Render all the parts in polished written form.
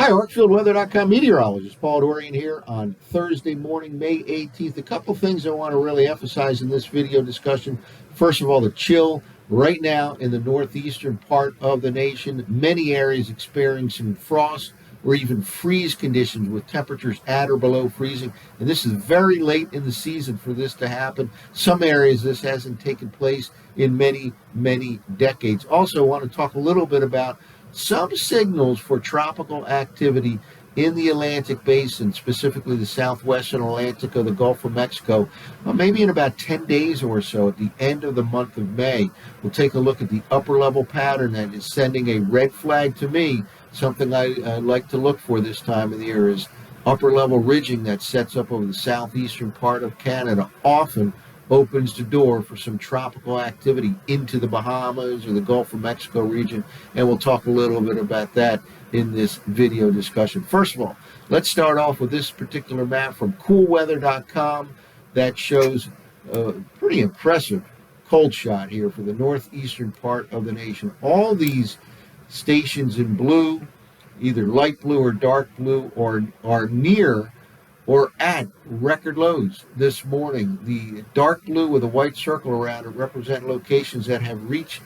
Hi, Arcfieldweather.com meteorologist Paul Dorian here on Thursday morning, May 18th. A couple things I want to really emphasize in this video discussion. First of all, the chill right now in the northeastern part of the nation. Many areas experiencing frost or even freeze conditions with temperatures at or below freezing. And this is very late in the season for this to happen. Some areas this hasn't taken place in many, many decades. Also, I want to talk a little bit about some signals for tropical activity in the Atlantic basin, specifically the southwestern Atlantic of the Gulf of Mexico, maybe in about 10 days or so at the end of the month of May. We'll take a look at the upper level pattern that is sending a red flag to me. Something I like to look for this time of the year is upper level ridging that sets up over the southeastern part of Canada. Often opens the door for some tropical activity into the Bahamas or the Gulf of Mexico region, and we'll talk a little bit about that in this video discussion. First of all, let's start off with this particular map from coolweather.com that shows a pretty impressive cold shot here for the northeastern part of the nation. All these stations in blue, either light blue or dark blue, are near or at record lows this morning. The dark blue with a white circle around it represent locations that have reached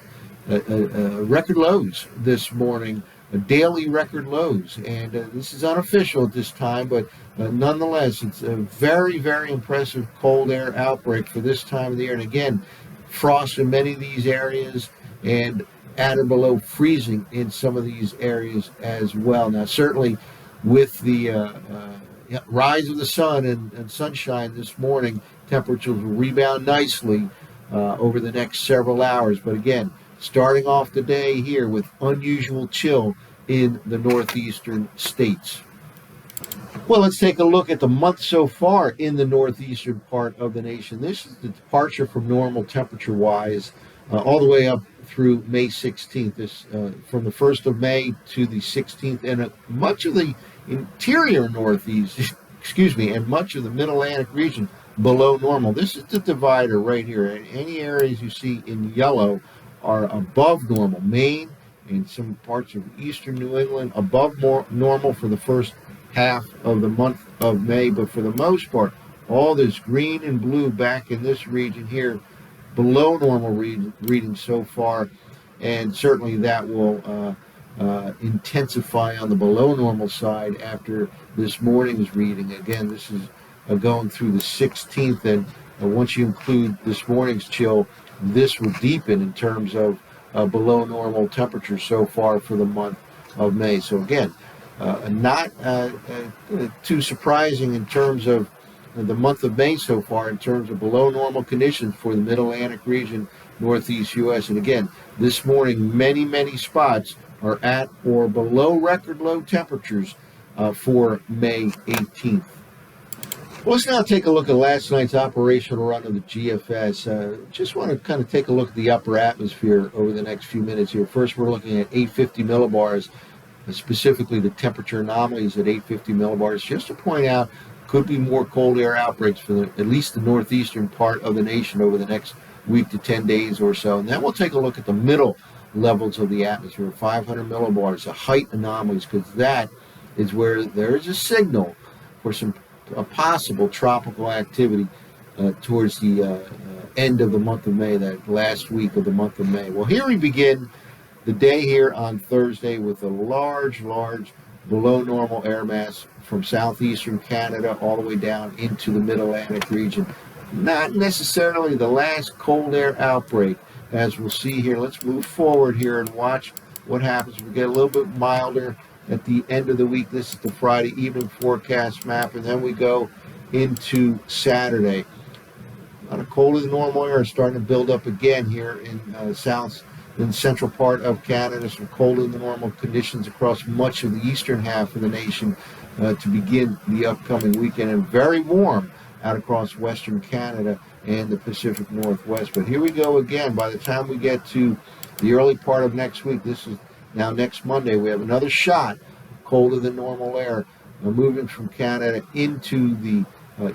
record lows this morning, daily record lows. And this is unofficial at this time, but nonetheless, it's a very, very impressive cold air outbreak for this time of the year. And again, frost in many of these areas and at or below freezing in some of these areas as well. Now, certainly with the rise of the sun and sunshine this morning, temperatures will rebound nicely over the next several hours. But again, starting off the day here with unusual chill in the northeastern states. Well, let's take a look at the month so far in the northeastern part of the nation. This is the departure from normal temperature-wise all the way up through May 16th. This from the 1st of May to the 16th, and much of the interior northeast, and much of the mid-Atlantic region below normal. This is the divider right here. And any areas you see in yellow are above normal. Maine and some parts of eastern New England above normal for the first half of the month of May, but for the most part, all this green and blue back in this region here below normal reading so far, and certainly that will intensify on the below normal side after this morning's reading. Again, this is going through the 16th, and once you include this morning's chill, this will deepen in terms of below normal temperatures so far for the month of May. So again, not too surprising in terms of the month of May so far in terms of below normal conditions for the mid-Atlantic region, northeast U.S. And again, this morning, many spots are at or below record low temperatures for May 18th. Well, let's now take a look at last night's operational run of the GFS. Just want to kind of take a look at the upper atmosphere over the next few minutes here. First, we're looking at 850 millibars, specifically the temperature anomalies at 850 millibars. Just to point out, could be more cold air outbreaks for at least the northeastern part of the nation over the next week to 10 days or so. And then we'll take a look at the middle levels of the atmosphere, 500 millibars, the height anomalies, because that is where there is a signal for some possible tropical activity towards the end of the month of May, that last week of the month of May. Well, here we begin the day here on Thursday with a large below normal air mass from southeastern Canada all the way down into the mid-Atlantic region. Not necessarily the last cold air outbreak, as we'll see here. Let's move forward here and watch what happens. We get a little bit milder at the end of the week. This is the Friday evening forecast map, and then we go into Saturday. A lot of colder than normal air is starting to build up again here in in the central part of Canada. Some colder than normal conditions across much of the eastern half of the nation to begin the upcoming weekend, and very warm out across western Canada and the Pacific Northwest. But here we go again. By the time we get to the early part of next week, this is now next Monday, we have another shot of colder than normal air moving from Canada into the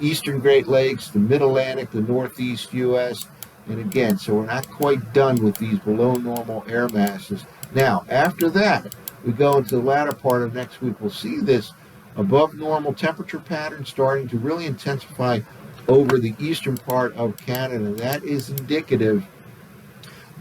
eastern Great Lakes, the mid-Atlantic, the northeast U.S., and again, so we're not quite done with these below normal air masses. Now, after that, we go into the latter part of next week, we'll see this above normal temperature pattern starting to really intensify over the eastern part of Canada. That is indicative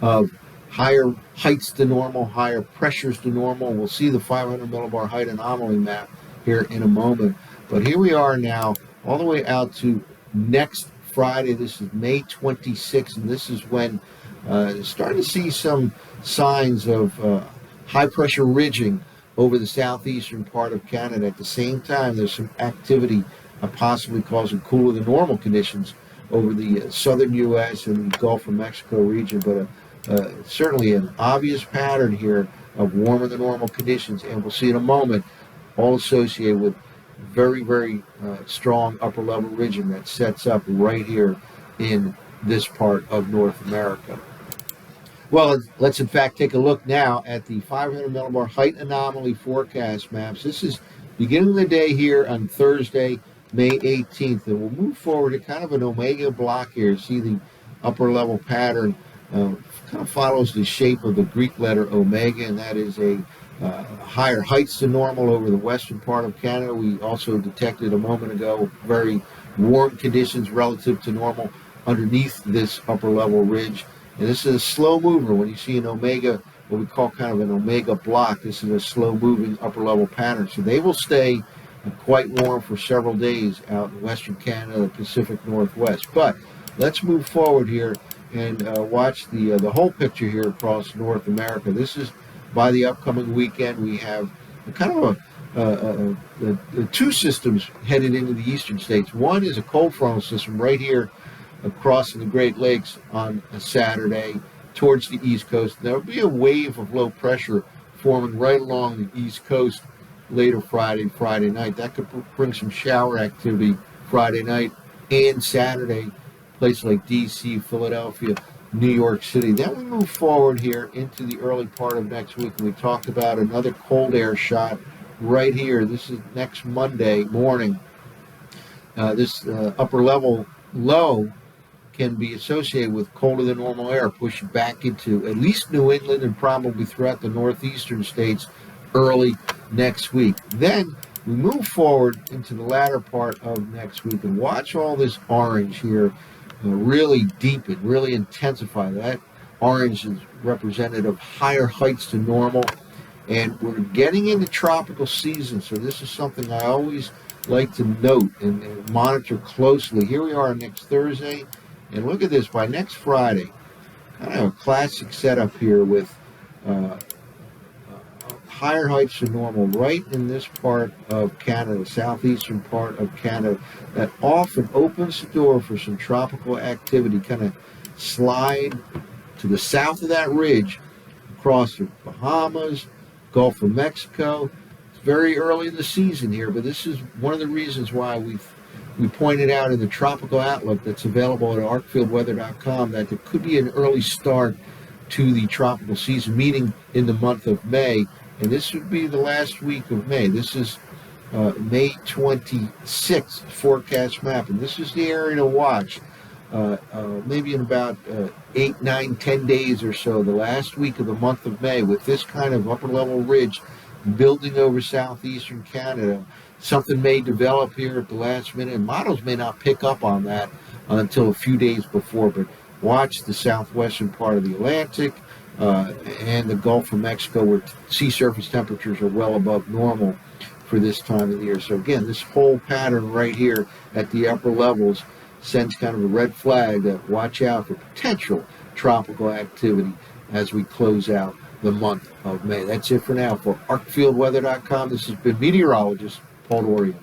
of higher heights to normal, higher pressures to normal. We'll see the 500 millibar height anomaly map here in a moment. But here we are now, all the way out to next Friday. This is May 26th, and this is when starting to see some signs of high pressure ridging over the southeastern part of Canada. At the same time, there's some activity possibly causing cooler than normal conditions over the southern U.S. and the Gulf of Mexico region, but certainly an obvious pattern here of warmer than normal conditions, and we'll see in a moment, all associated with very, very strong upper level ridging that sets up right here in this part of North America. Well, let's in fact take a look now at the 500 millibar height anomaly forecast maps. This is beginning of the day here on Thursday, May 18th, and we'll move forward to kind of an omega block here. See the upper level pattern kind of follows the shape of the Greek letter omega, and that is a higher heights than normal over the western part of Canada. We also detected a moment ago very warm conditions relative to normal underneath this upper level ridge. And this is a slow mover. When you see an omega, what we call kind of an omega block, this is a slow moving upper level pattern. So they will stay quite warm for several days out in western Canada, the Pacific Northwest. But let's move forward here and watch the whole picture here across North America. This is by the upcoming weekend. We have kind of two systems headed into the eastern states. One is a cold frontal system right here across the Great Lakes on a Saturday towards the east coast. There will be a wave of low pressure forming right along the east coast later Friday night. That could bring some shower activity Friday night and Saturday, places like D.C., Philadelphia, New York City. Then we move forward here into the early part of next week, and we talked about another cold air shot right here. This is next Monday morning. This upper level low can be associated with colder than normal air pushing back into at least New England and probably throughout the northeastern states early next week. Then we move forward into the latter part of next week, and watch all this orange here really deepen, really intensify. That orange is representative of higher heights to normal, and we're getting into tropical season, so this is something I always like to note and monitor closely. Here we are next Thursday, and look at this, by next Friday, kind of a classic setup here with higher heights to normal right in this part of Canada, southeastern part of Canada. That often opens the door for some tropical activity, kind of slide to the south of that ridge across the Bahamas, Gulf of Mexico. It's very early in the season here, but this is one of the reasons why we pointed out in the tropical outlook that's available at arcfieldweather.com that there could be an early start to the tropical season, meaning in the month of May. And this would be the last week of May. This is May 26th forecast map, and this is the area to watch. Maybe in about 8, 9, 10 days or so, the last week of the month of May, with this kind of upper level ridge building over southeastern Canada. Something may develop here at the last minute, and models may not pick up on that until a few days before, but watch the southwestern part of the Atlantic and the Gulf of Mexico, where sea surface temperatures are well above normal for this time of the year. So again, this whole pattern right here at the upper levels sends kind of a red flag that watch out for potential tropical activity as we close out the month of May. That's it for now. For ArcfieldWeather.com, this has been meteorologist Paul Dorian.